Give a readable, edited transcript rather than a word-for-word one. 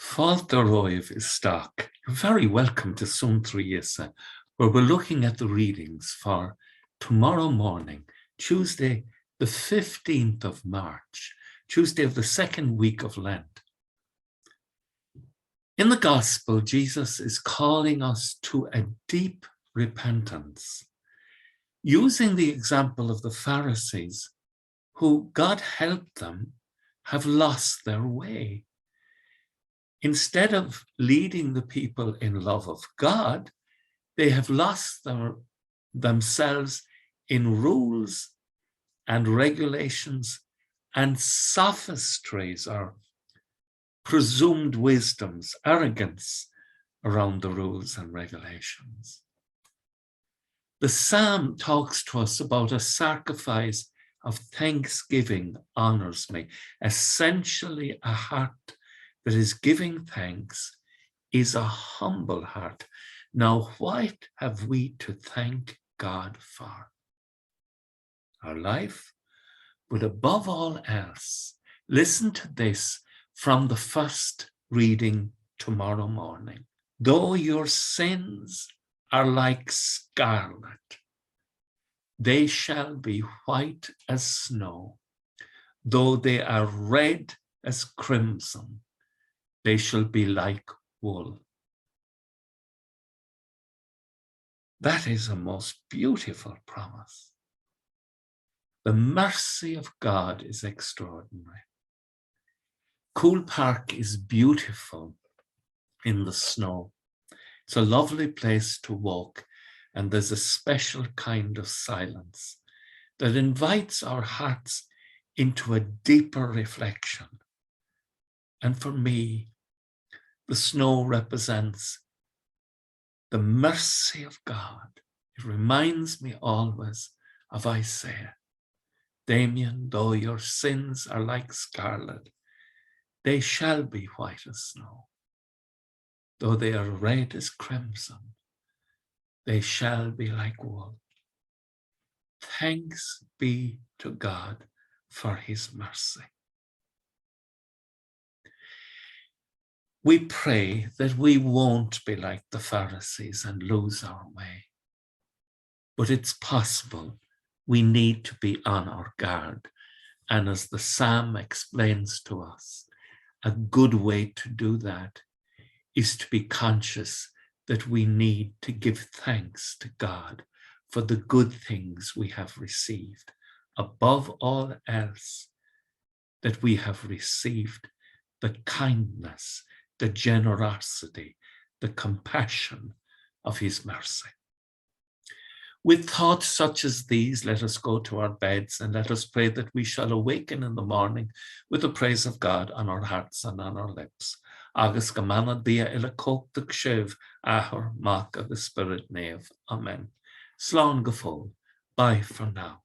Folklore is stock. You're very welcome to Suantraí Íosa, where we're looking at the readings for tomorrow morning, Tuesday, the 15th of March, Tuesday of the second week of Lent. In the Gospel, Jesus is calling us to a deep repentance, using the example of the Pharisees, who, God help them, have lost their way. Instead of leading the people in love of God, they have lost themselves in rules and regulations and sophistries or presumed wisdoms, arrogance around the rules and regulations. The psalm talks to us about a sacrifice of thanksgiving honors me. Essentially, a heart that is giving thanks is a humble heart. Now, what have we to thank God for? Our life, but above all else, listen to this from the first reading tomorrow morning. Though your sins are like scarlet, they shall be white as snow. Though they are red as crimson, they shall be like wool. That is a most beautiful promise. The mercy of God is extraordinary. Cool Park is beautiful in the snow. It's a lovely place to walk, and there's a special kind of silence that invites our hearts into a deeper reflection. And for me, the snow represents the mercy of God. It reminds me always of Isaiah. Damien, though your sins are like scarlet, they shall be white as snow. Though they are red as crimson, they shall be like wool. Thanks be to God for his mercy. We pray that we won't be like the Pharisees and lose our way. But it's possible. We need to be on our guard. And as the psalm explains to us, a good way to do that is to be conscious that we need to give thanks to God for the good things we have received. Above all else, that we have received the kindness, the generosity, the compassion of his mercy. With thoughts such as these, let us go to our beds and let us pray that we shall awaken in the morning with the praise of God on our hearts and on our lips. Agus gamana dia ila cóchtach sibh ahar mach agus spirit neve. Amen. Slán go fóill. Bye for now.